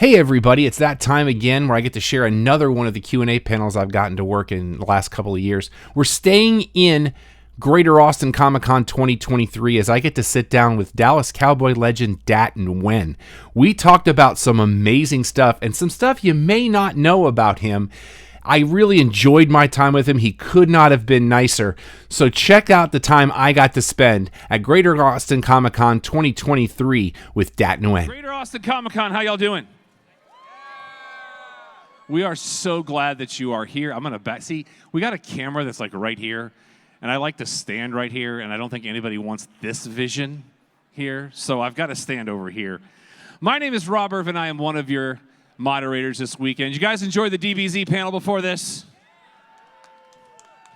Hey everybody, it's that time again where I get to share another one of the Q&A panels I've gotten to work in the last couple of years. We're staying in Greater Austin ComiCon 2023 as I get to sit down with Dallas Cowboy legend Dat Nguyen. We talked about some amazing stuff and some stuff you may not know about him. I really enjoyed my time with him. He could not have been nicer. So check out the time I got to spend at Greater Austin ComiCon 2023 with Dat Nguyen. Greater Austin ComiCon, how y'all doing? We are so glad that you are here. I'm going to back. See, we got a camera that's like right here, and I like to stand right here, and I don't think anybody wants this vision here, so I've got to stand over here. My name is Rob Irvin. I am one of your moderators this weekend. You guys enjoyed the DBZ panel before this?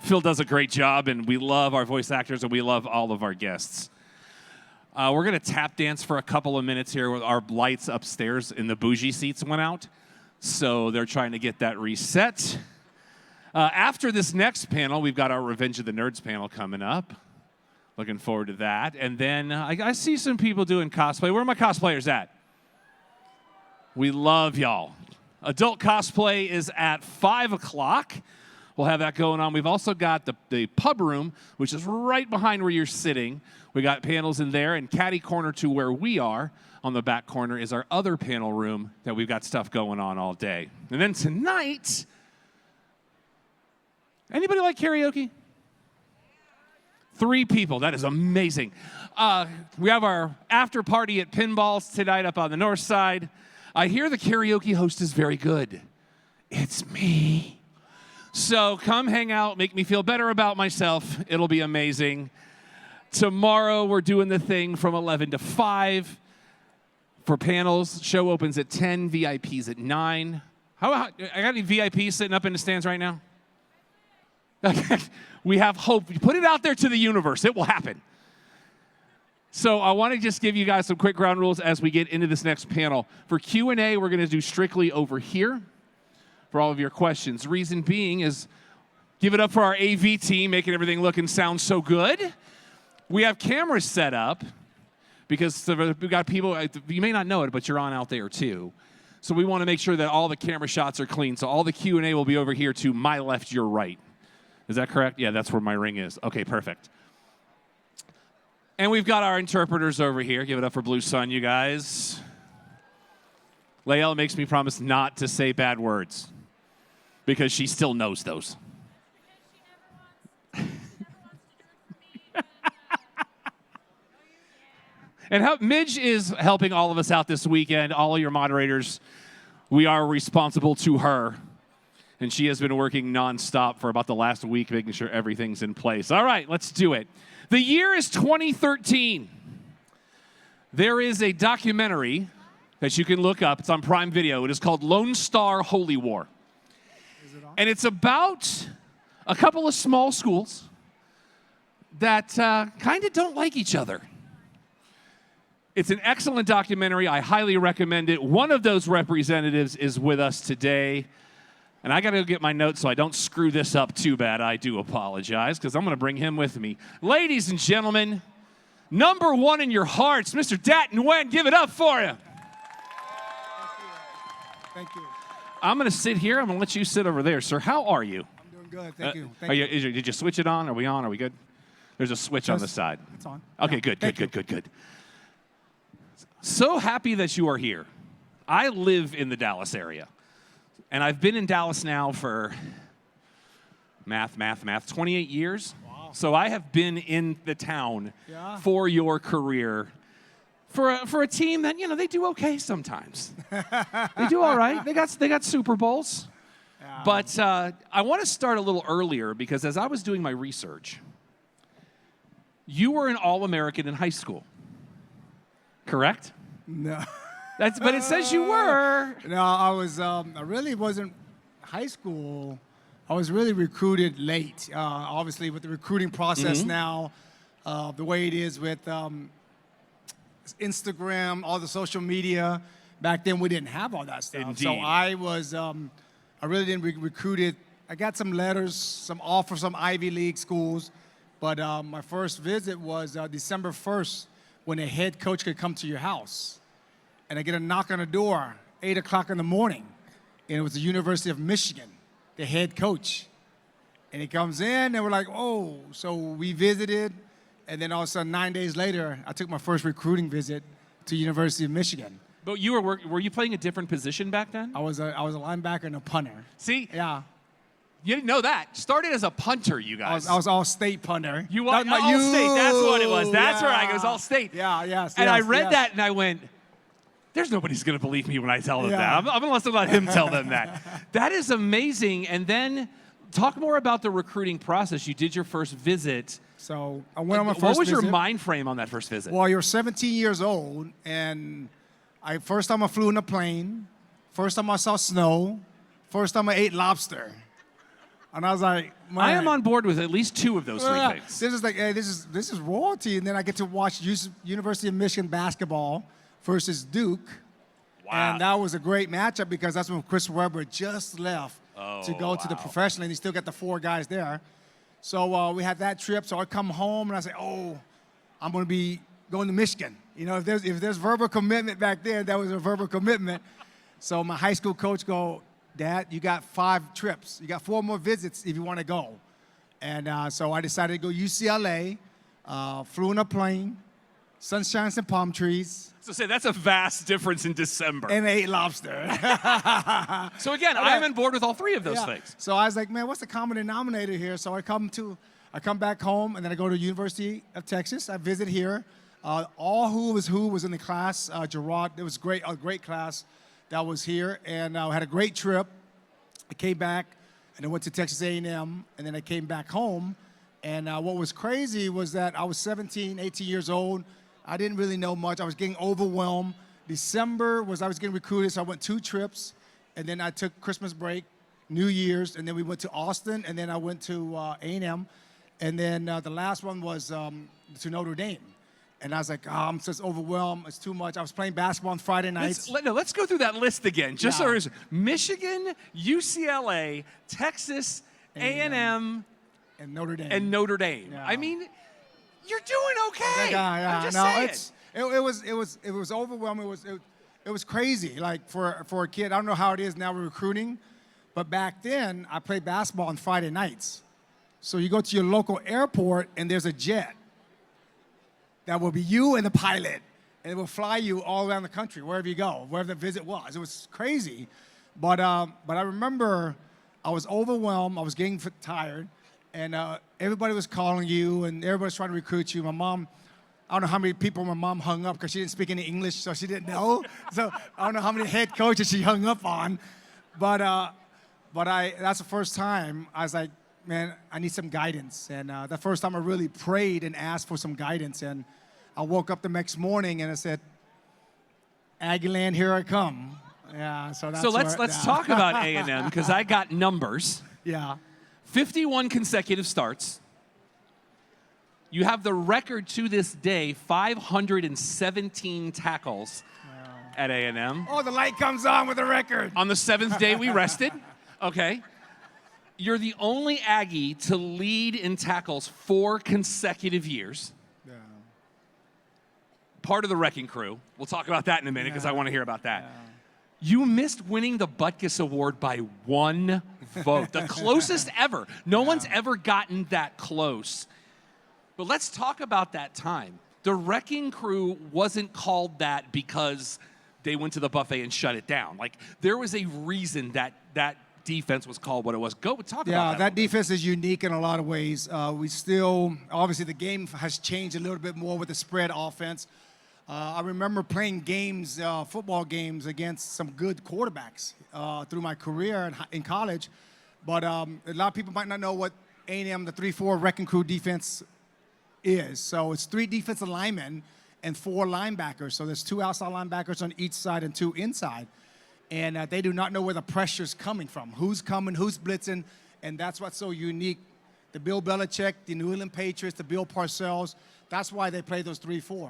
Phil does a great job, and we love our voice actors, and we love all of our guests. We're going to tap dance for a couple of minutes here. Our lights upstairs in the bougie seats went out. So they're trying to get that reset. After this next panel, we've got our Revenge of the Nerds panel coming up. Looking forward to that. And then I see some people doing cosplay. Where are my cosplayers at? We love y'all. Adult cosplay is at 5 o'clock. We'll have that going on. We've also got the pub room, which is right behind where you're sitting. We got panels in there, and catty corner to where we are on the back corner is our other panel room that we've got stuff going on all day. And then tonight, anybody like karaoke? 3 people, that is amazing. We have our after party at Pinballs tonight up on the north side. I hear the karaoke host is very good. It's me. So come hang out, make me feel better about myself. It'll be amazing. Tomorrow we're doing the thing from 11 to 5. For panels, show opens at 10, VIPs at 9. I got any VIPs sitting up in the stands right now? We have hope. Put it out there to the universe. It will happen. So I want to just give you guys some quick ground rules as we get into this next panel. For Q&A, we're going to do strictly over here for all of your questions. Reason being is give it up for our AV team, making everything look and sound so good. We have cameras set up. Because we've got people, you may not know it, but you're on out there too. So we want to make sure that all the camera shots are clean. So all the Q&A will be over here to my left, your right. Is that correct? Yeah, that's where my ring is. Okay, perfect. And we've got our interpreters over here. Give it up for Blue Sun, you guys. Lael makes me promise not to say bad words because she still knows those. And Midge is helping all of us out this weekend. All of your moderators, we are responsible to her. And she has been working nonstop for about the last week, making sure everything's in place. All right, let's do it. The year is 2013. There is a documentary that you can look up. It's on Prime Video. It is called Lone Star Holy War. Is it on? And it's about a couple of small schools that kind of don't like each other. It's an excellent documentary. I highly recommend it. One of those representatives is with us today. And I got to go get my notes so I don't screw this up too bad. I do apologize because I'm going to bring him with me. Ladies and gentlemen, number one in your hearts, Mr. Dat Nguyen. Give it up for him. Thank you. I'm going to sit here. I'm going to let you sit over there. Sir, how are you? I'm doing good. Thank you. Did you switch it on? Are we on? Are we good? There's a switch on the side. It's on. Okay, good. So happy that you are here. I live in the Dallas area, and I've been in Dallas now for math, 28 years. Wow. So I have been in the town for your career for a team that, you know, they do okay sometimes. They do all right. They got Super Bowls. Yeah. But I want to start a little earlier because as I was doing my research, you were an All-American in high school. Correct? No. But it says you were. No, I was. I really wasn't. High school, I was really recruited late. Obviously, with the recruiting process now, the way it is with Instagram, all the social media. Back then, we didn't have all that stuff. Indeed. So I was. I really didn't recruited. I got some letters, some offers from Ivy League schools, but my first visit was December 1st. When a head coach could come to your house. And I get a knock on the door, 8 o'clock in the morning, and it was the University of Michigan, the head coach. And he comes in, and we're like, oh. So we visited, and then all of a sudden, 9 days later, I took my first recruiting visit to University of Michigan. But you were you playing a different position back then? I was a linebacker and a punter. See? Yeah. You didn't know that. Started as a punter, you guys. I was all-state punter. You are all-state. That's what it was. That's yeah. right. It was all-state. Yeah, yes. And yes, I read yes. that, and I went, there's nobody's going to believe me when I tell them Yeah. that. I'm going to let him tell them that. That is amazing. And then talk more about the recruiting process. You did your first visit. So I went on my first What was your visit. mind frame on that first visit? Well, you're 17 years old, and first time I flew in a plane, first time I saw snow, first time I ate lobster. And I was like, man, I am on board with at least two of those three things. This is like, hey, this is royalty. And then I get to watch University of Michigan basketball versus Duke. Wow. And that was a great matchup because that's when Chris Webber just left to go to the professional, and he still got the 4 guys there. So we had that trip. So I come home and I say, oh, I'm going to be going to Michigan. You know, if there's verbal commitment back then, that was a verbal commitment. So my high school coach go, Dad, you got 5 trips. You got 4 more visits if you want to go. And so I decided to go UCLA, flew in a plane, sunshine and palm trees. So say that's a vast difference in December. And ate lobster. So again, I'm on board with all 3 of those things. So I was like, man, what's the common denominator here? So I come back home, and then I go to University of Texas. I visit here. All who was in the class. Gerard, it was a great class that was here, and I had a great trip. I came back, and I went to Texas A&M, and then I came back home. And what was crazy was that I was 17, 18 years old. I didn't really know much. I was getting overwhelmed. December I was getting recruited, so I went 2 trips, and then I took Christmas break, New Year's, and then we went to Austin, and then I went to A&M, and then the last one was to Notre Dame. And I was like, oh, I'm just overwhelmed. It's too much. I was playing basketball on Friday nights. Let's go through that list again. Just so there's Michigan, UCLA, Texas, A&M, and Notre Dame. Yeah. I mean, you're doing okay. Yeah. I'm just saying. It was overwhelming. It was crazy. Like for a kid, I don't know how it is now with recruiting, but back then I played basketball on Friday nights. So you go to your local airport and there's a jet that will be you and the pilot, and it will fly you all around the country, wherever you go, wherever the visit was. It was crazy, but I remember I was overwhelmed. I was getting tired. And everybody was calling you, and everybody was trying to recruit you. My mom, I don't know how many people my mom hung up because she didn't speak any English, so she didn't know. So I don't know how many head coaches she hung up on. But that's the first time I was like, man, I need some guidance. And the first time I really prayed and asked for some guidance. And I woke up the next morning and I said, Aggieland, here I come. Yeah, so let's talk about A&M because I got numbers. Yeah. 51 consecutive starts. You have the record to this day, 517 tackles at A&M. Oh, the light comes on with the record. On the 7th day, we rested. Okay. You're the only Aggie to lead in tackles 4 consecutive years. Yeah. Part of the wrecking crew. We'll talk about that in a minute because I want to hear about that. Yeah. You missed winning the Butkus Award by 1 vote, the closest ever. No one's ever gotten that close. But let's talk about that time. The Wrecking Crew wasn't called that because they went to the buffet and shut it down. Like, there was a reason that defense was called what it was. Go talk about that. Yeah, that defense is unique in a lot of ways. We still, obviously, the game has changed a little bit more with the spread offense. I remember playing games, football games, against some good quarterbacks through my career in college. But a lot of people might not know what A&M, the 3-4 Wrecking Crew defense is. So it's 3 defensive linemen and 4 linebackers. So there's 2 outside linebackers on each side and 2 inside. And they do not know where the pressure's coming from, who's coming, who's blitzing, and that's what's so unique. The Bill Belichick, the New England Patriots, the Bill Parcells, that's why they play those 3-4.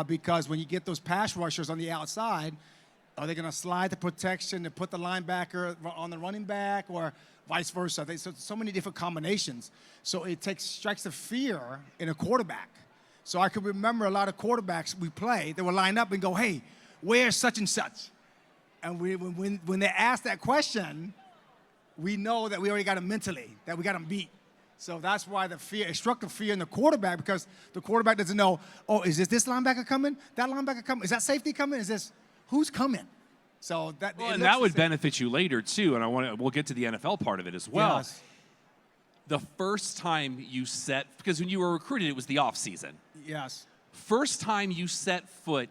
Because when you get those pass rushers on the outside, are they going to slide the protection and put the linebacker on the running back or vice versa? So many different combinations. So it strikes the fear in a quarterback. So I could remember a lot of quarterbacks we play, they would line up and go, hey, where's such and such? And when they ask that question, we know that we already got them mentally, that we got them beat. So that's why it struck the fear in the quarterback, because the quarterback doesn't know, oh, is this linebacker coming? That linebacker coming? Is that safety coming? Who's coming? So that and that would benefit you later too. And we'll get to the NFL part of it as well. Yes. The first time you because when you were recruited, it was the off season. Yes. First time you set foot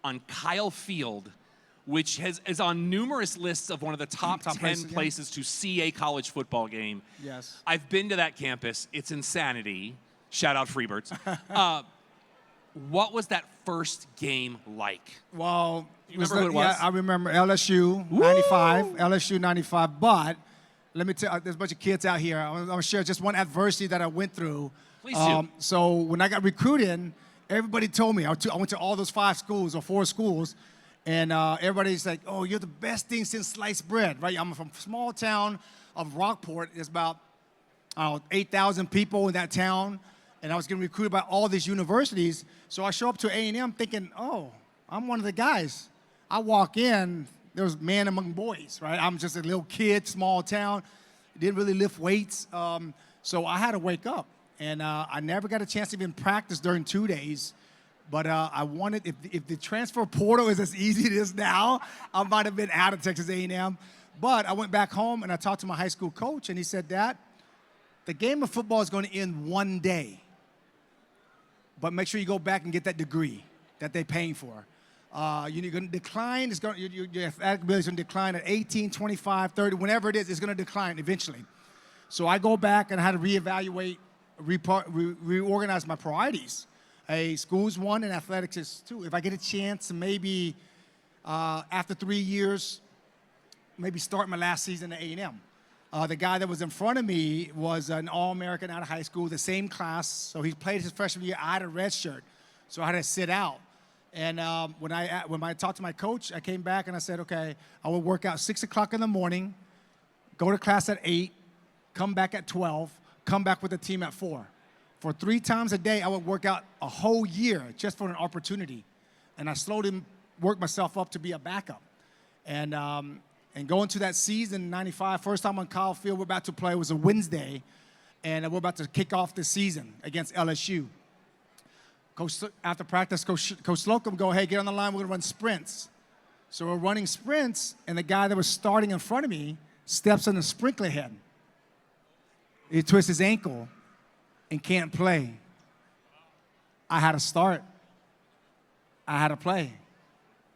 on Kyle Field, which is on numerous lists of one of the top 10 places to see a college football game. Yes. I've been to that campus. It's insanity. Shout out Freebirds. What was that first game like? Well, you remember who it was? Yeah, I remember LSU 95, LSU 95. But let me tell you, there's a bunch of kids out here. I'm going to share just one adversity that I went through. Please do. So when I got recruited, everybody told me, I went to all those 5 schools or 4 schools, and everybody's like, oh, you're the best thing since sliced bread, right? I'm from a small town of Rockport. There's about 8,000 people in that town, and I was getting recruited by all these universities. So I show up to A&M thinking, oh, I'm one of the guys. I walk in, there was man among boys, right? I'm just a little kid, small town, didn't really lift weights. So I had to wake up, and I never got a chance to even practice during 2 days. But I wanted, if the transfer portal is as easy as it is now, I might have been out of Texas A&M. But I went back home and I talked to my high school coach, and he said, Dad, the game of football is going to end one day. But make sure you go back and get that degree that they're paying for. You're going to decline. Your athletic ability is going to decline at 18, 25, 30, whenever it is, it's going to decline eventually. So I go back and I had to reevaluate, reorganize my priorities. Hey, school's one and athletics is two. If I get a chance, maybe after 3 years, maybe start my last season at A&M. The guy that was in front of me was an All-American out of high school, the same class. So he played his freshman year. I had a red shirt, so I had to sit out. And when I talked to my coach, I came back and I said, okay, I will work out 6 o'clock in the morning, go to class at 8, come back at 12, come back with the team at 4. For 3 times a day, I would work out a whole year just for an opportunity. And I slowly worked myself up to be a backup. And going to that season, 95, first time on Kyle Field, we're about to play. It was a Wednesday, and we're about to kick off the season against LSU. Coach, after practice, Coach Slocum go, hey, get on the line. We're going to run sprints. So we're running sprints, and the guy that was starting in front of me steps on the sprinkler head. He twists his ankle and can't play. I had to start. I had to play.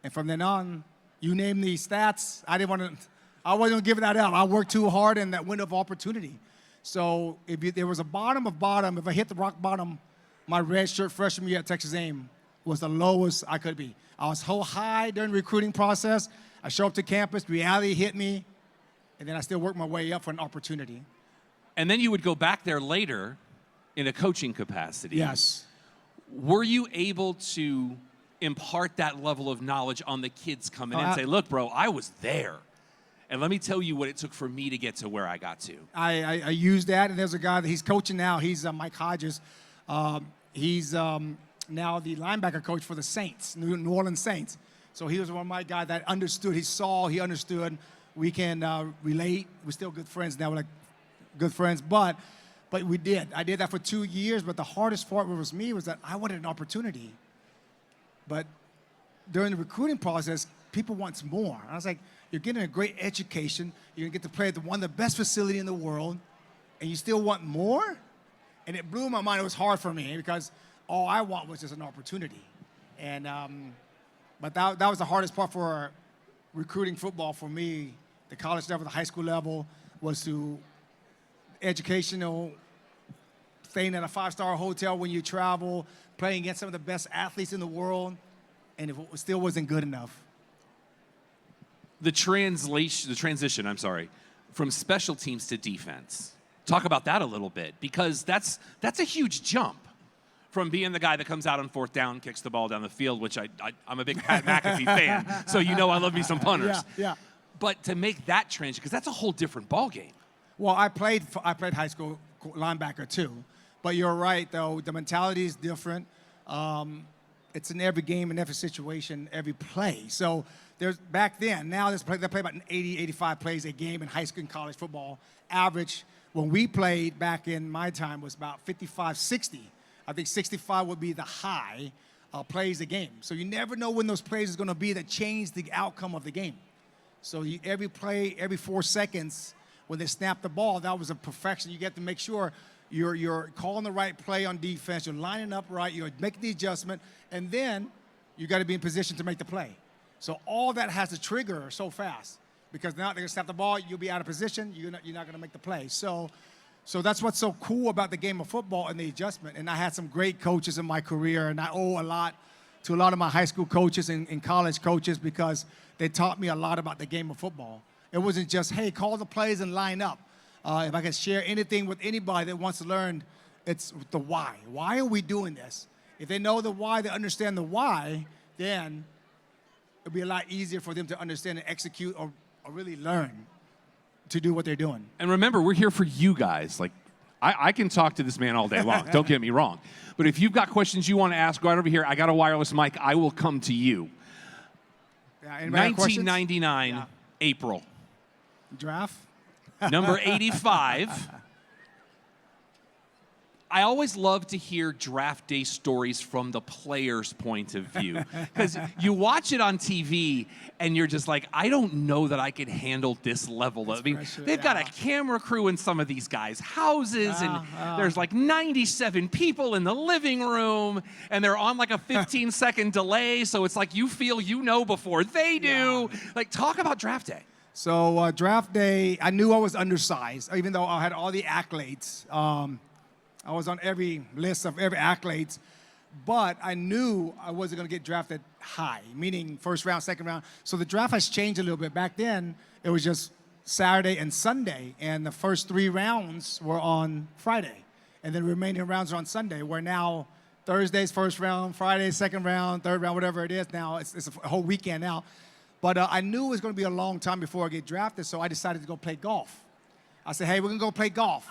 And from then on, you name the stats, I wasn't gonna give that out. I worked too hard in that window of opportunity. So there was a bottom of bottom, if I hit the rock bottom, my red shirt freshman year at Texas A&M was the lowest I could be. I was so high during the recruiting process. I show up to campus, reality hit me, and then I still worked my way up for an opportunity. And then you would go back there later in a coaching capacity. Yes. Were you able to impart that level of knowledge on the kids coming in and say, look, bro, I was there. And let me tell you what it took for me to get to where I got to. I used that, and there's a guy that he's coaching now. He's Mike Hodges. He's now the linebacker coach for the Saints, New Orleans Saints. So he was one of my guys that understood. He understood. We can relate. We're still good friends now. We're like good friends, but we did. I did that for 2 years, but the hardest part was me was that I wanted an opportunity. But during the recruiting process, people want more. I was like, you're getting a great education. You're going to get to play at one of the best facilities in the world, and you still want more? And it blew my mind. It was hard for me because all I want was just an opportunity. And but that was the hardest part for recruiting football for me. The college level, the high school level, was to educational, staying at a 5-star hotel when you travel, playing against some of the best athletes in the world, and it still wasn't good enough. The transition, from special teams to defense. Talk about that a little bit, because that's a huge jump from being the guy that comes out on 4th down, kicks the ball down the field, which I'm a big Pat McAfee fan, so you know I love me some punters. Yeah. But to make that transition, because that's a whole different ballgame. Well, I played high school linebacker too, but you're right though. The mentality is different. It's in every game, in every situation, every play. So there's back then. Now they play about 80, 85 plays a game in high school and college football. Average when we played back in my time was about 55, 60. I think 65 would be the high plays a game. So you never know when those plays is going to be that change the outcome of the game. So every play, every 4 seconds, when they snap the ball, that was a perfection. You get to make sure you're calling the right play on defense, you're lining up right, you're making the adjustment, and then you got to be in position to make the play. So all that has to trigger so fast, because now they're going to snap the ball, you'll be out of position, you're not going to make the play. So that's what's so cool about the game of football and the adjustment. And I had some great coaches in my career, and I owe a lot to a lot of my high school coaches and college coaches because they taught me a lot about the game of football. It wasn't just, hey, call the plays and line up. If I can share anything with anybody that wants to learn, it's the why. Why are we doing this? If they know the why, they understand the why, then it'll be a lot easier for them to understand and execute or really learn to do what they're doing. And remember, we're here for you guys. Like, I can talk to this man all day long. Don't get me wrong. But if you've got questions you want to ask, right over here. I got a wireless mic. I will come to you. Yeah, 1999, April. Draft? Number 85. I always love to hear draft day stories from the player's point of view. Because you watch it on TV and you're just like, I don't know that I could handle this level of. I mean, they've got a camera crew in some of these guys' houses, and there's like 97 people in the living room, and they're on like a 15-second delay. So it's like you feel you know before they do. Yeah. Like, talk about draft day. So draft day, I knew I was undersized, even though I had all the accolades. I was on every list of every accolades, but I knew I wasn't going to get drafted high, meaning first round, second round. So the draft has changed a little bit. Back then, it was just Saturday and Sunday, and the first 3 rounds were on Friday, and then the remaining rounds are on Sunday, where now Thursday's first round, Friday's second round, third round, whatever it is now. It's a whole weekend now. But I knew it was going to be a long time before I get drafted, so I decided to go play golf. I said, hey, we're going to go play golf.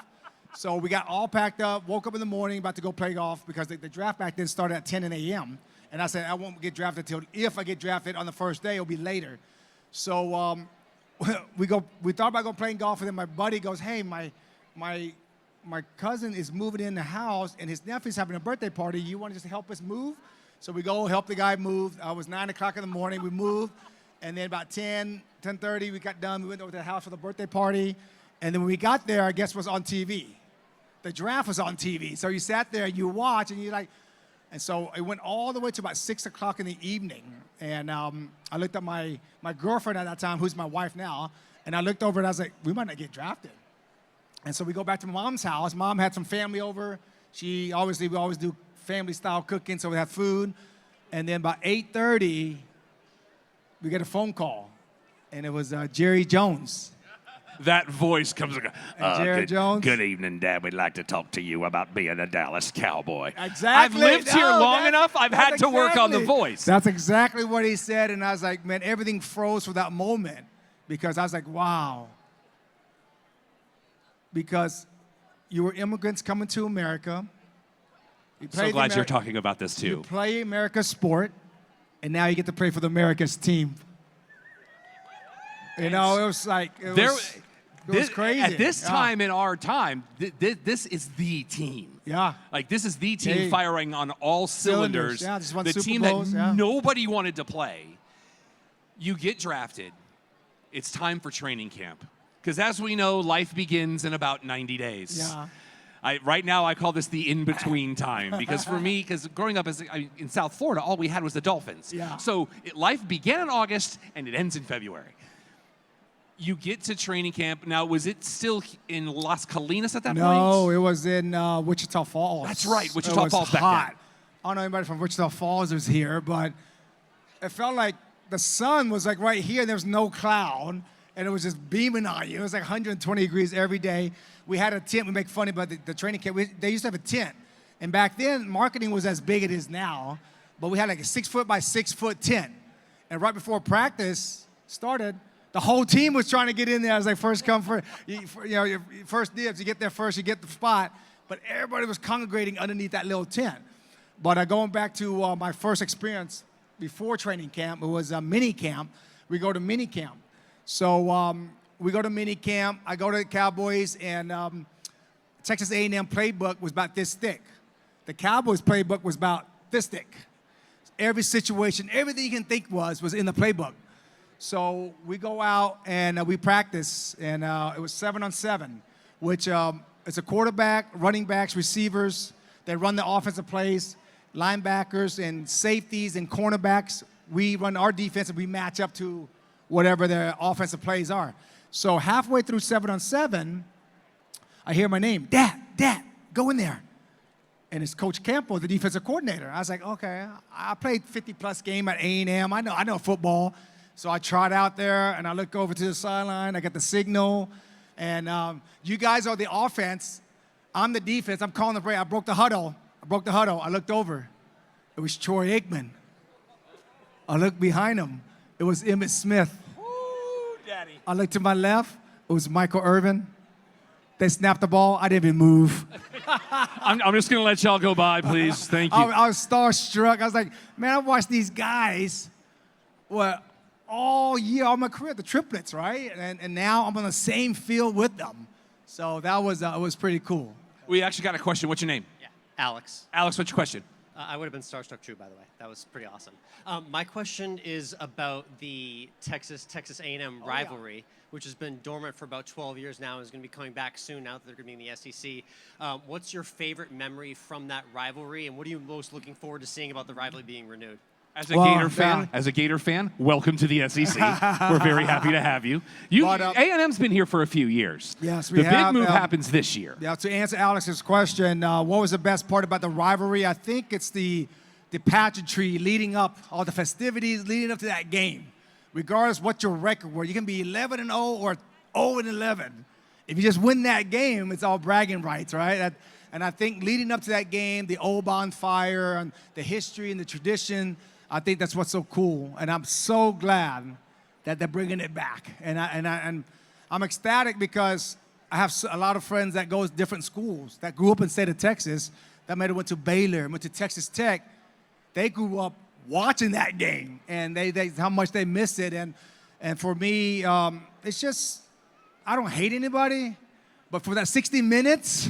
So we got all packed up, woke up in the morning, about to go play golf because the draft back then started at 10 a.m. And I said, I won't get drafted until, if I get drafted on the first day, it'll be later. So we thought about going playing golf, and then my buddy goes, hey, my cousin is moving in the house, and his nephew's having a birthday party. You want to just help us move? So we go help the guy move. It was 9 o'clock in the morning. We moved, and then about 10:30, we got done. We went over to the house for the birthday party. And then when we got there, I guess it was on TV. The draft was on TV. So you sat there, you watch, and you're like, and so it went all the way to about 6 o'clock in the evening. And I looked at my girlfriend at that time, who's my wife now, and I looked over and I was like, we might not get drafted. And so we go back to Mom's house. Mom had some family over. We always do family-style cooking, so we have food. And then by 8:30, we get a phone call, and it was Jerry Jones. That voice comes. Jerry Jones. Good evening, Dad. We'd like to talk to you about being a Dallas Cowboy. Exactly. I've lived here long enough. I've had to work on the voice. That's exactly what he said, and I was like, man, everything froze for that moment because I was like, wow. Because you were immigrants coming to America. So glad you're talking about this too. You play America's sport, and now you get to play for the America's team. You know, it was like, it was crazy. At this time in our time, this is the team. Yeah. Like, this is the team firing on all cylinders. Yeah, just won the Super team Bowls, that nobody wanted to play. You get drafted. It's time for training camp. Because as we know, life begins in about 90 days. Yeah. Right now, I call this the in-between time. Because for me, because growing up in South Florida, all we had was the Dolphins. Yeah. So life began in August, and it ends in February. You get to training camp. Now, was it still in Las Colinas at that point? No, it was in Wichita Falls. That's right, Wichita Falls back then. I don't know anybody from Wichita Falls who's here, but it felt like the sun was like right here, and there was no cloud, and it was just beaming on you. It was like 120 degrees every day. We had a tent. We make fun about the training camp. They used to have a tent, and back then, marketing was as big as it is now, but we had like a 6-foot by 6-foot tent, and right before practice started, the whole team was trying to get in there. I was like, first come, first, your first dibs. You get there first, you get the spot. But everybody was congregating underneath that little tent. But going back to my first experience before training camp, it was a mini camp. we go to mini camp. So we go to mini camp. I go to the Cowboys, and Texas A&M playbook was about this thick. The Cowboys playbook was about this thick. Every situation, everything you can think was in the playbook. So we go out and we practice, and it was 7-on-7, which it's a quarterback, running backs, receivers. They run the offensive plays, linebackers and safeties and cornerbacks. We run our defense and we match up to whatever their offensive plays are. So halfway through 7-on-7, I hear my name, Dad, go in there. And it's Coach Campo, the defensive coordinator. I was like, okay, I played 50-plus game at A&M. I know football. So I trot out there, and I look over to the sideline. I get the signal. And you guys are the offense. I'm the defense. I'm calling the play. I broke the huddle. I looked over. It was Troy Aikman. I looked behind him. It was Emmitt Smith. Ooh, Daddy. I looked to my left. It was Michael Irvin. They snapped the ball. I didn't even move. I'm just going to let y'all go by, please. Thank you. I was starstruck. I was like, man, I've watched these guys all year, all my career, the triplets, right? And now I'm on the same field with them. So that was it was pretty cool. We actually got a question. What's your name? Yeah, Alex. Alex, what's your question? I would have been starstruck too, by the way. That was pretty awesome. My question is about the Texas A&M rivalry, which has been dormant for about 12 years now and is going to be coming back soon now that they're going to be in the SEC. What's your favorite memory from that rivalry, and what are you most looking forward to seeing about the rivalry being renewed? As a Gator fan, welcome to the SEC. We're very happy to have you. A&M's been here for a few years. Yes, the big move happens this year. Yeah, to answer Alex's question, what was the best part about the rivalry? I think it's the pageantry leading up, all the festivities leading up to that game. Regardless what your record were, you can be 11-0 or 0-11. If you just win that game, it's all bragging rights, right? And I think leading up to that game, the old bonfire and the history and the tradition, I think that's what's so cool, and I'm so glad that they're bringing it back. And I'm ecstatic because I have a lot of friends that go to different schools that grew up in the state of Texas, that might have went to Baylor, went to Texas Tech. They grew up watching that game, and they how much they missed it. And for me, it's just I don't hate anybody, but for that 60 minutes,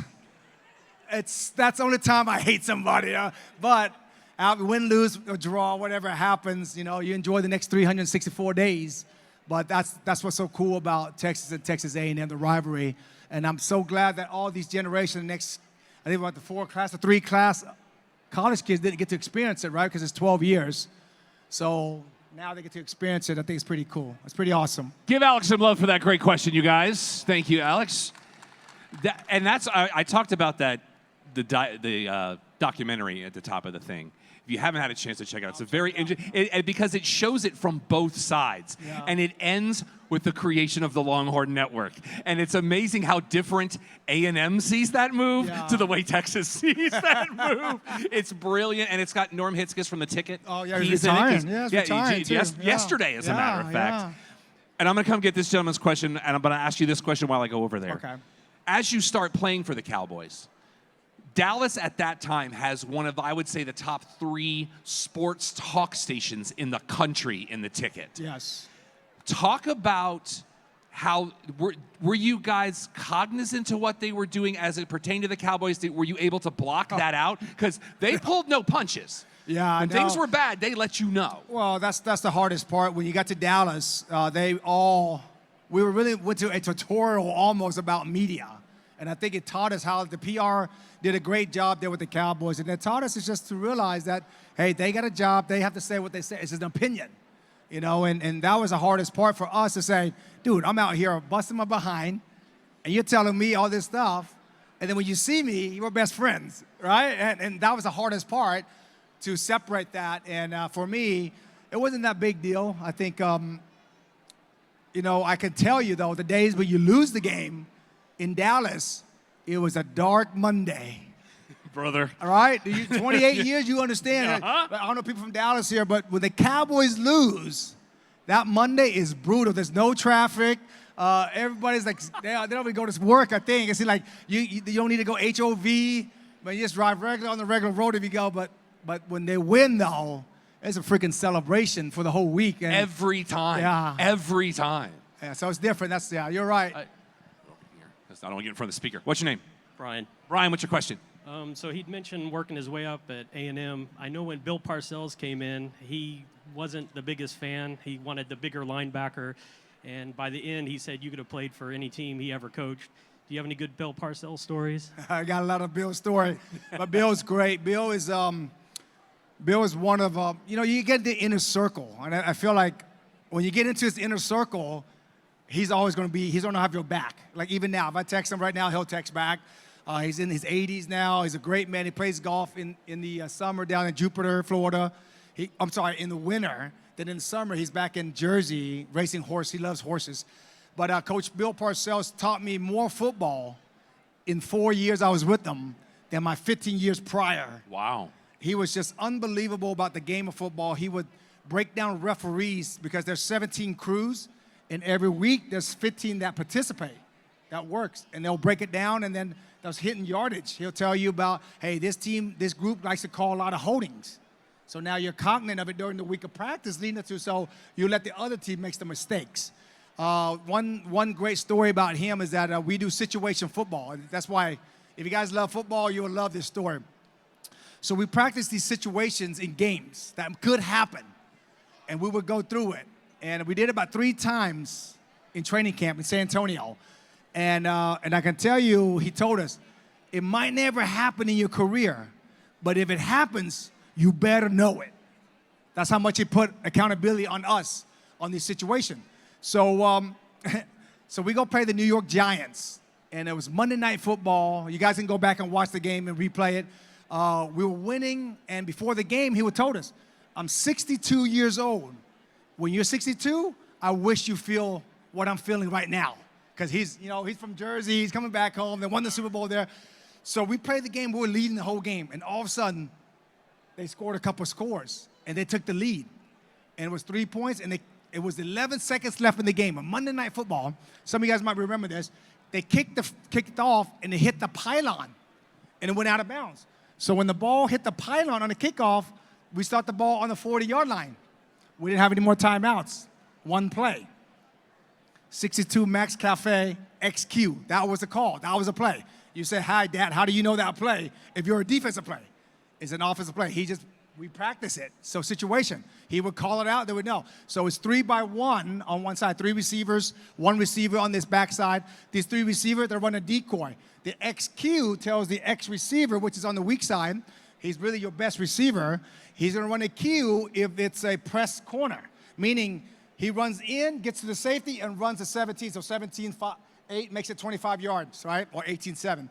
that's the only time I hate somebody. But win, lose, or draw, whatever happens, you enjoy the next 364 days. But that's what's so cool about Texas and Texas A&M, the rivalry. And I'm so glad that all these generations, I think about the 3 class, college kids didn't get to experience it, right? Because it's 12 years. So now they get to experience it. I think it's pretty cool. It's pretty awesome. Give Alex some love for that great question, you guys. Thank you, Alex. I talked about that, the documentary at the top of the thing. If you haven't had a chance to check it out, it's a very interesting, because it shows it from both sides. Yeah. And it ends with the creation of the Longhorn Network. And it's amazing how different A&M sees that move to the way Texas sees that move. It's brilliant, and it's got Norm Hitzges from The Ticket. Oh, yeah, he's retiring. Yesterday, as a matter of fact. Yeah. And I'm going to come get this gentleman's question, and I'm going to ask you this question while I go over there. Okay. As you start playing for the Cowboys, Dallas at that time has one of, I would say, the top 3 sports talk stations in the country in The Ticket. Yes. Talk about how, were you guys cognizant to what they were doing as it pertained to the Cowboys? Were you able to block that out? Because they pulled no punches. Yeah, when things were bad, they let you know. Well, that's the hardest part. When you got to Dallas, we really went to a tutorial almost about media. And I think it taught us how the PR did a great job there with the Cowboys. And it taught us is just to realize that, hey, they got a job. They have to say what they say. It's an opinion, and that was the hardest part for us to say, dude, I'm out here busting my behind, and you're telling me all this stuff. And then when you see me, we're best friends, right? And that was the hardest part, to separate that. And for me, it wasn't that big deal. I think, I can tell you, though, the days when you lose the game, in Dallas, it was a dark Monday. Brother. All right? 28 years, you understand. I don't know people from Dallas here, but when the Cowboys lose, that Monday is brutal. There's no traffic. Everybody's like, they don't even go to work, I think. It's like you don't need to go HOV, but you just drive regular on the regular road if you go. But when they win, though, it's a freaking celebration for the whole week. And Every time. Yeah. Every time. yeah, so it's different. You're right. I don't want to get in front of the speaker. What's your name? Brian. Brian, what's your question? So he'd mentioned working his way up at A&M. I know when Bill Parcells came in, he wasn't the biggest fan. He wanted the bigger linebacker. And by the end, he said you could have played for any team he ever coached. Do you have any good Bill Parcells stories? I got a lot of Bill's story, but Bill's great. Bill is one of, you get the inner circle. And I feel like when you get into his inner circle, he's always going to have your back. Like even now, if I text him right now, he'll text back. He's in his 80s now. He's a great man. He plays golf in the summer down in Jupiter, Florida. In the winter. Then in the summer, he's back in Jersey racing horse. He loves horses. But Coach Bill Parcells taught me more football in 4 years I was with him than my 15 years prior. Wow. He was just unbelievable about the game of football. He would break down referees because there's 17 crews, and every week there's 15 that participate. That works. And they'll break it down, and then there's hitting yardage. He'll tell you about, hey, this group likes to call a lot of holdings. So now you're cognizant of it during the week of practice leading up to, so you let the other team make the mistakes. One great story about him is that we do situation football. That's why if you guys love football, you will love this story. So we practice these situations in games that could happen, and we would go through it. And we did it about 3 times in training camp in San Antonio. And I can tell you, he told us, it might never happen in your career, but if it happens, you better know it. That's how much he put accountability on us on this situation. So, so we go play the New York Giants, and it was Monday Night Football. You guys can go back and watch the game and replay it. We were winning, and before the game, he would told us, I'm 62 years old. When you're 62, I wish you feel what I'm feeling right now. Because he's from Jersey, he's coming back home, they won the Super Bowl there. So we played the game, we were leading the whole game, and all of a sudden, they scored a couple scores, and they took the lead. And it was 3 points, and it was 11 seconds left in the game. On Monday Night Football, some of you guys might remember this, they kicked it off, and they hit the pylon, and it went out of bounds. So when the ball hit the pylon on the kickoff, we start the ball on the 40-yard line. We didn't have any more timeouts. One play. 62 Max Cafe XQ. That was the call. That was a play. You say, hi, Dad, how do you know that play if you're a defensive play? It's an offensive play. We practice it. So situation. He would call it out, they would know. So it's 3-by-1 on one side, 3 receivers, 1 receiver on this backside. These 3 receivers, they're running a decoy. The XQ tells the X receiver, which is on the weak side, he's really your best receiver. He's going to run a Q if it's a press corner, meaning he runs in, gets to the safety, and runs a 17. So 17-8 makes it 25 yards, right? Or 18-7.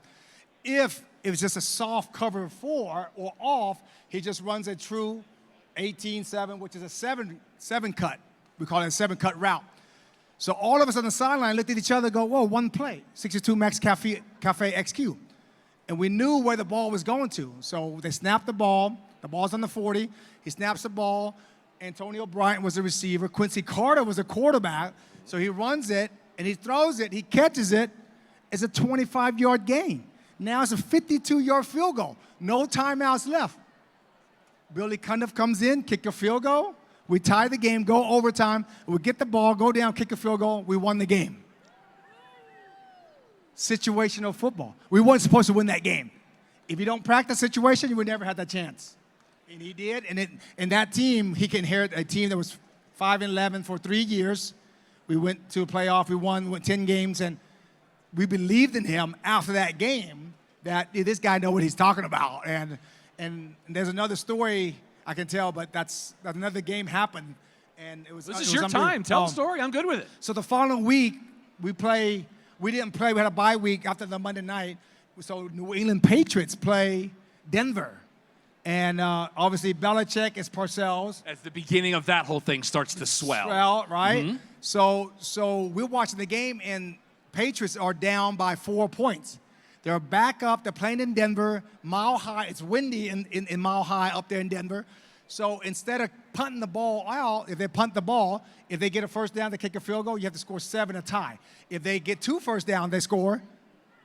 If it was just a soft cover 4 or off, he just runs a true 18-7, which is a 7 cut. We call it a 7-cut route. So all of us on the sideline looked at each other and go, whoa, one play, 62 Max Cafe XQ. And we knew where the ball was going to. So they snapped the ball. The ball's on the 40. He snaps the ball. Antonio Bryant was the receiver. Quincy Carter was a quarterback. So he runs it, and he throws it. He catches it. It's a 25-yard gain. Now it's a 52-yard field goal. No timeouts left. Billy Cundiff comes in, kick a field goal. We tie the game, go overtime. We get the ball, go down, kick a field goal. We won the game. Situational football. We weren't supposed to win that game. If you don't practice situation, you would never have that chance. And he did. And that team, he can inherit a team that was 5-11 for 3 years. We went to a playoff. We won 10 games. And we believed in him after that game that this guy knows what he's talking about. And there's another story I can tell, but that's another game happened. And it was. This is your time. Tell the story. I'm good with it. So the following week, we didn't play. We had a bye week after the Monday night. So New England Patriots play Denver. And obviously Belichick is Parcells. As the beginning of that whole thing starts to swell. Swell, right? Mm-hmm. So we're watching the game, and Patriots are down by 4 points. They're back up. They're playing in Denver, Mile High. It's windy in Mile High up there in Denver. So instead of punting the ball out, if they punt the ball, if they get a first down, they kick a field goal, you have to score 7 to tie. If they get 2 first down, they score,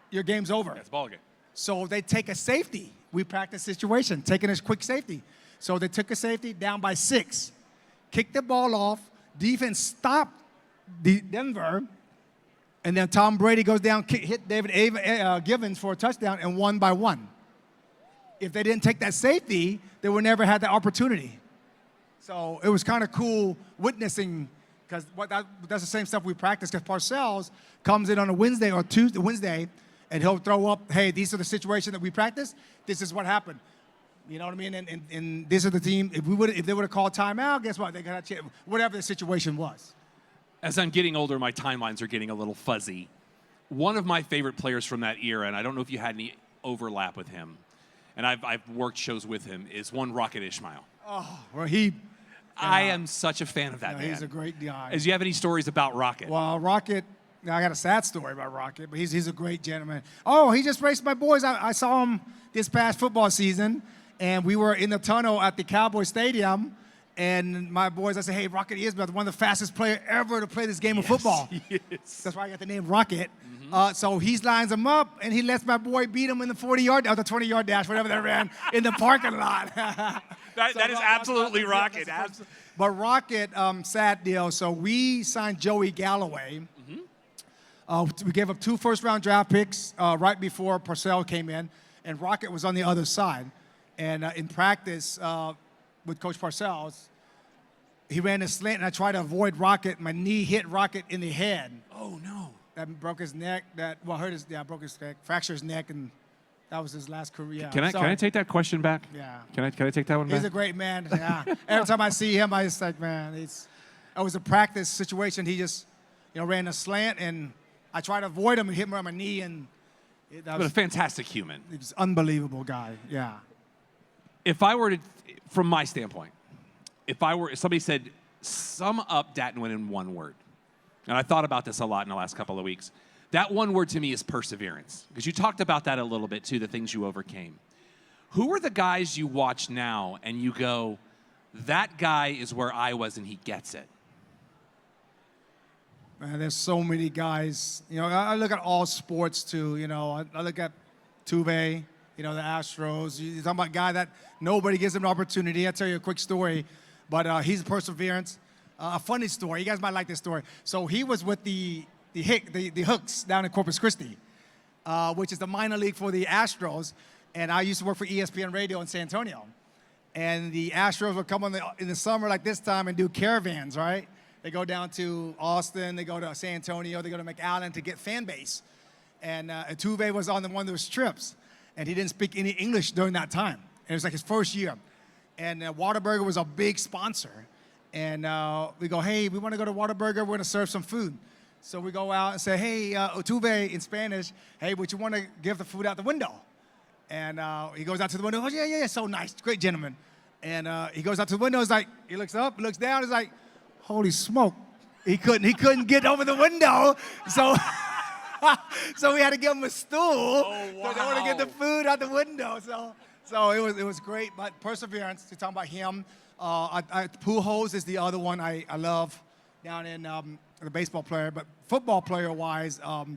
your game's over. That's ball game. So they take a safety. We practice situation, taking a quick safety. So they took a safety down by 6, kicked the ball off, defense stopped Denver, and then Tom Brady goes down, hit David Givens for a touchdown, and won by 1. If they didn't take that safety, they would never had the opportunity. So it was kind of cool witnessing, because that's the same stuff we practice, because Parcells comes in on a Wednesday or Wednesday, and he'll throw up, hey, these are the situations that we practice. This is what happened. You know what I mean? And this is the team. If they would have called timeout, guess what? They got to whatever the situation was. As I'm getting older, my timelines are getting a little fuzzy. One of my favorite players from that era, and I don't know if you had any overlap with him, and I've worked shows with him, is one Rocket Ismail. Oh, well, I am such a fan of that man. He's a great guy. Do you have any stories about Rocket? Well, Rocket, I got a sad story about Rocket, but he's a great gentleman. Oh, he just raced my boys. I saw him this past football season, and we were in the tunnel at the Cowboy Stadium, and my boys, I said, hey, Rocket Ismail, one of the fastest players ever to play this game of football. Yes. That's why I got the name Rocket. So he lines him up, and he lets my boy beat him in the 40-yard, or the 20-yard dash, whatever they ran, in the parking lot. That is absolutely Rocket. But Rocket, sad deal. So we signed Joey Galloway. We gave up 2 first-round draft picks right before Parcells came in, and Rocket was on the other side. And in practice with Coach Parcells, he ran a slant, and I tried to avoid Rocket. My knee hit Rocket in the head. Oh, no. That broke his neck. Broke his neck, fractured his neck, and that was his last career. Can I take that question back? Yeah. Can I take that one back? He's a great man. Yeah. Every time I see him, I just like, man, it was a practice situation. He just, ran a slant, and I tried to avoid him and hit him on my knee, and But a fantastic human. He's an unbelievable guy. Yeah. If I were to, from my standpoint, if somebody said, sum up Dat Nguyen in one word, and I thought about this a lot in the last couple of weeks, that one word to me is perseverance. Because you talked about that a little bit too, the things you overcame. Who are the guys you watch now and you go, that guy is where I was and he gets it? Man, there's so many guys. I look at all sports too. I look at Tuve, the Astros. You're talking about a guy that nobody gives him an opportunity. I'll tell you a quick story, but he's perseverance. A funny story. You guys might like this story. So he was with the Hooks down in Corpus Christi, which is the minor league for the Astros. And I used to work for ESPN Radio in San Antonio. And the Astros would come in the summer like this time and do caravans, right? They go down to Austin, they go to San Antonio, they go to McAllen to get fan base. And Tuve was on one of those trips, and he didn't speak any English during that time. And it was like his first year. And Whataburger was a big sponsor. And we go, hey, we want to go to Whataburger, we're going to serve some food. So we go out and say, hey, Tuve in Spanish, hey, would you want to give the food out the window? And he goes out to the window, oh, yeah, so nice, great gentleman. And he goes out to the window, he looks up, looks down, he's like, holy smoke. He couldn't get over the window. So so we had to give him a stool. Oh, wow. So they want to get the food out the window. So it was great, but perseverance, to talk about him. Pujols is the other one I love down in the baseball player. But football player-wise, now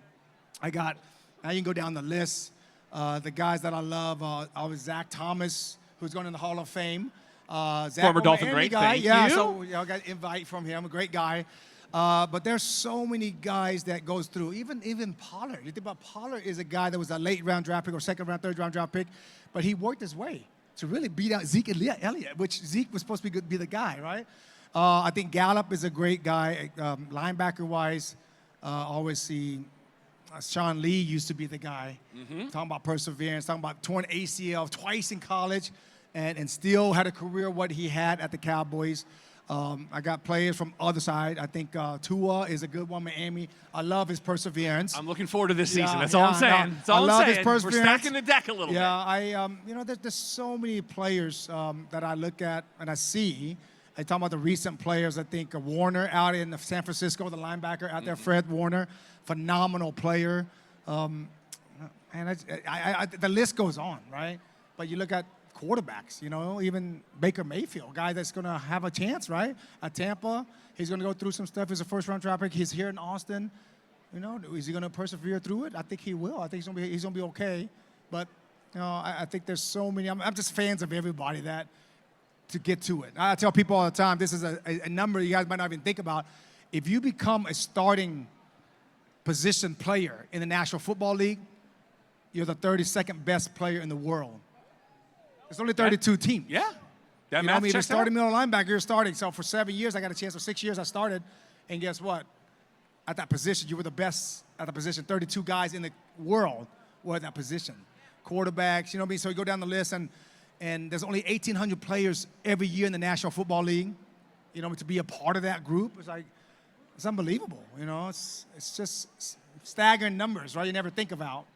you can go down the list. The guys that I love, Zach Thomas, who's going in the Hall of Fame. Former Dolphin great, guy. thank yeah, you. So I got an invite from him, a great guy. But there's so many guys that goes through. Even Pollard. You think about Pollard is a guy that was a late round draft pick or second round, third round draft pick, but he worked his way to really beat out Zeke Elliott, which Zeke was supposed to be the guy, right? I think Gallup is a great guy, linebacker-wise. Always see Sean Lee used to be the guy. Talking about perseverance, talking about torn ACL twice in college, and still had a career what he had at the Cowboys. I got players from other side. I think Tua is a good one, Miami. I love his perseverance. I'm looking forward to this season. Yeah, That's all I'm saying. no, That's all I I'm love saying. his We're perseverance. stacking the deck a little bit. Yeah, there's so many players that I look at and I see. I talk about the recent players. I think Warner out in San Francisco, the linebacker out there, Fred Warner, phenomenal player. And the list goes on, right? But you look at quarterbacks, even Baker Mayfield, guy that's going to have a chance, right? At Tampa, he's going to go through some stuff. He's a first-round draft pick. He's here in Austin. Is he going to persevere through it? I think he will. I think he's going to be okay. But, I think there's so many. I'm just fans of everybody that to get to it. I tell people all the time, this is a number you guys might not even think about. If you become a starting position player in the National Football League, you're the 32nd best player in the world. There's only 32 teams. Yeah. That You know what I math mean? If you're checks out. starting middle linebacker, you're starting. So for 7 years, I got a chance. For 6 years, I started. And guess what? At that position, you were the best at the position. 32 guys in the world were at that position. Quarterbacks, you know what I mean? So you go down the list, and there's only 1,800 players every year in the National Football League. You know, to be a part of that group, it's unbelievable. You know, it's just staggering numbers, right? You never think about.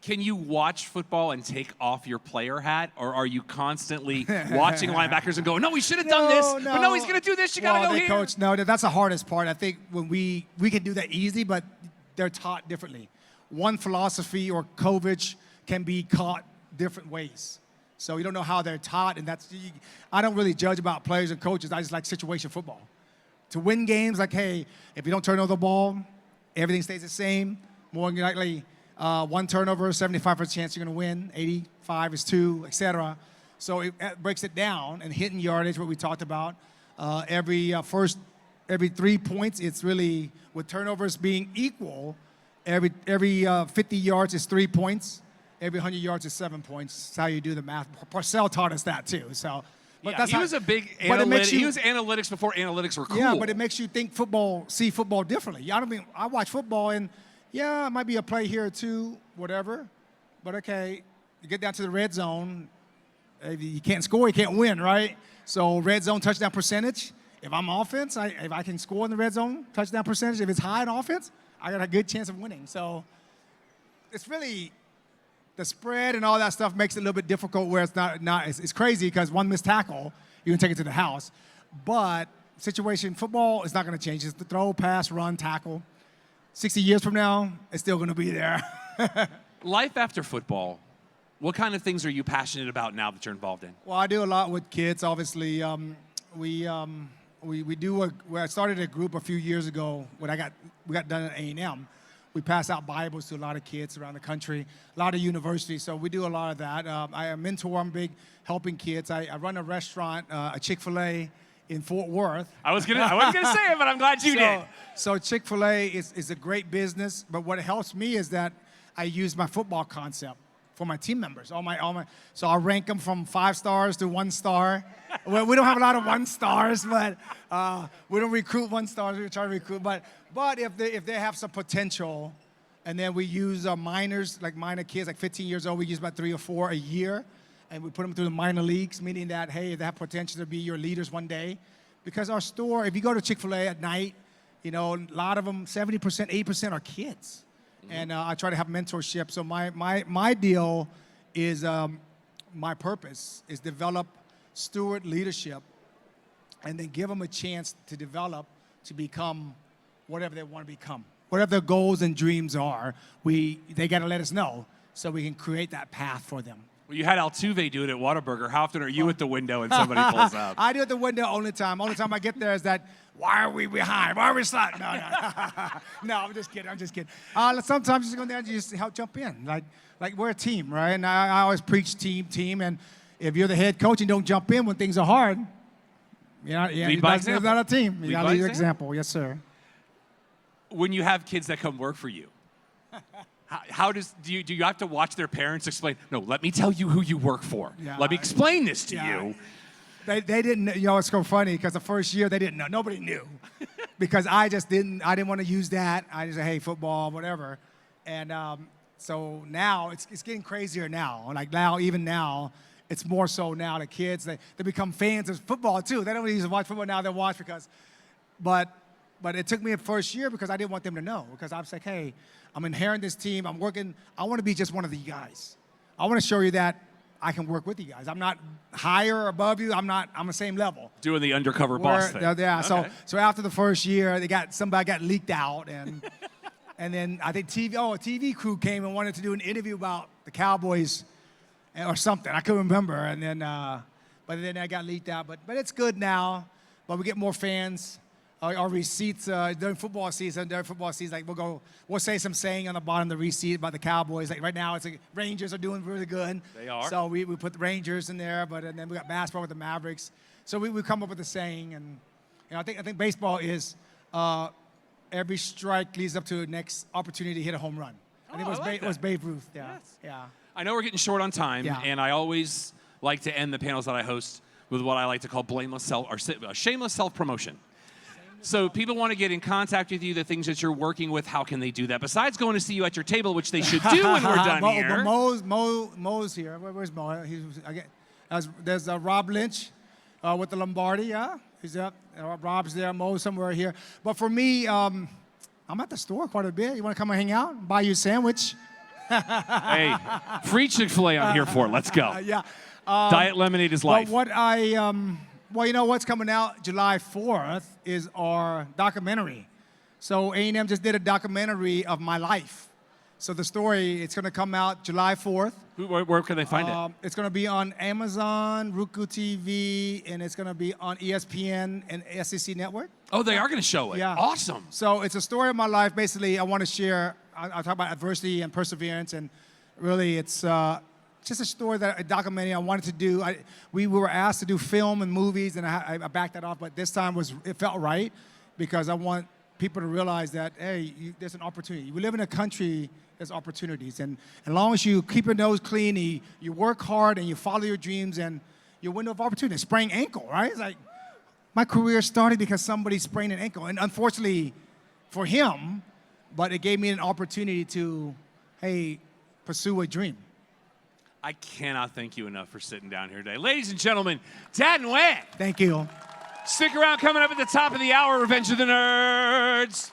Can you watch football and take off your player hat, or are you constantly watching linebackers and going, no, we should have done this, but no, he's going to do this, you got to go here? Coach, no, that's the hardest part. I think when we can do that easily, but they're taught differently. One philosophy or coverage can be caught different ways. So you don't know how they're taught, and I don't really judge about players and coaches. I just like situation football. To win games, like, hey, if you don't turn over the ball, everything stays the same. More than likely, one turnover, 75% chance you're going to win. 85 is 2, etc. So it breaks it down, and hitting yardage, what we talked about. Every 3 points, it's really, with turnovers being equal, every 50 yards is 3 points. Every 100 yards is 7 points. That's how you do the math. Parcells taught us that too. So, but Yeah, that's he how, was a big but it makes analytics. you- He was analytics before analytics were cool. Yeah, but it makes you see football differently. I watch football, and yeah, it might be a play here or two, whatever. But okay, you get down to the red zone, if you can't score, you can't win, right? So red zone touchdown percentage. If I'm offense, if I can score in the red zone touchdown percentage, if it's high in offense, I got a good chance of winning. So it's really the spread and all that stuff makes it a little bit difficult. Where it's crazy because one missed tackle, you can take it to the house. But situation football is not going to change. It's the throw, pass, run, tackle. 60 years from now, it's still going to be there. Life after football, what kind of things are you passionate about now that you're involved in? Well, I do a lot with kids. Obviously, I started a group a few years ago when we got done at A&M. We pass out Bibles to a lot of kids around the country, a lot of universities. So we do a lot of that. I am a mentor. I'm big helping kids. I run a restaurant, a Chick-fil-A in Fort Worth. I wasn't gonna say it, but I'm glad you did. So Chick-fil-A is a great business, but what helps me is that I use my football concept for my team members. So I rank them from 5 stars to 1 star. Well, we don't have a lot of 1 stars, but we don't recruit 1 stars. We try to recruit, but if they have some potential, and then we use minors, like minor kids, like 15 years old, we use about 3 or 4 a year, and we put them through the minor leagues, meaning that, hey, they have potential to be your leaders one day. Because our store, if you go to Chick-fil-A at night, you know, a lot of them, 70%, 80% are kids. And I try to have mentorship. So my deal is, my purpose is develop steward leadership and then give them a chance to develop to become whatever they want to become. Whatever their goals and dreams are, they got to let us know so we can create that path for them. Well, you had Altuve do it at Whataburger. How often are you at the window and somebody pulls up? I do it at the window only time. Only time I get there is that, why are we behind? Why are we sliding? No. No, I'm just kidding. Sometimes you just go there and you just help jump in. Like we're a team, right? And I always preach team. And if you're the head coach and don't jump in when things are hard, Lead by it's example. not a team. You Lead got by to lead your example. example. Yes, sir. When you have kids that come work for you, do you have to watch their parents explain? No, let me tell you who you work for. Yeah. Let me explain this to Yeah. you. They didn't, it's so funny because the first year they didn't know. Nobody knew because I didn't want to use that. I just said, hey, football, whatever. And so now it's getting crazier now. Like even now, it's more so now the kids, they become fans of football too. They don't really used to watch football now, they watch but it took me a first year because I didn't want them to know because I was like, hey, I'm inheriting this team. I'm working. I want to be just one of the guys. I want to show you that I can work with you guys. I'm not higher or above you. I'm the same level. Doing the undercover boss thing. Yeah. Okay. So after the first year, somebody got leaked out, and and then I think a TV crew came and wanted to do an interview about the Cowboys or something. I couldn't remember. And then, but then I got leaked out. But it's good now. But we get more fans. our receipts during football season. During football season, like we'll say some saying on the bottom of the receipt about the Cowboys. Like right now, it's like Rangers are doing really good. They are. So we put the Rangers in there, and then we got basketball with the Mavericks. So we come up with a saying, and I think baseball is every strike leads up to the next opportunity to hit a home run. I think it was Babe Ruth. Yeah. Yes. Yeah. I know we're getting short on time, Yeah. and I always like to end the panels that I host with what I like to call shameless self-promotion. So people want to get in contact with you, the things that you're working with, how can they do that? Besides going to see you at your table, which they should do when we're done here. Mo's here. Where's Mo? There's Rob Lynch with the Lombardi. Yeah, he's up. Rob's there. Mo's somewhere here. But for me, I'm at the store quite a bit. You want to come and hang out? Buy you a sandwich? Hey, free Chick-fil-A I'm here for. Let's go. Yeah. Diet lemonade is life. But well, you know what's coming out July 4th is our documentary. So A&M just did a documentary of my life. So the story, it's going to come out July 4th. Where can they find it? It's going to be on Amazon, Roku TV, and it's going to be on ESPN and SEC Network. Oh, they are going to show it. Yeah. Awesome. So it's a story of my life. Basically, I want to share. I talk about adversity and perseverance, and really, it's just a story a documentary I wanted to do. We were asked to do film and movies, and I backed that off. But this time it felt right because I want people to realize that there's an opportunity. We live in a country. There's opportunities, and as long as you keep your nose clean, you work hard, and you follow your dreams, and your window of opportunity. Sprained ankle, right? It's like my career started because somebody sprained an ankle, and unfortunately for him, but it gave me an opportunity to, pursue a dream. I cannot thank you enough for sitting down here today. Ladies and gentlemen, Dat Nguyen. Thank you. Stick around. Coming up at the top of the hour, Revenge of the Nerds.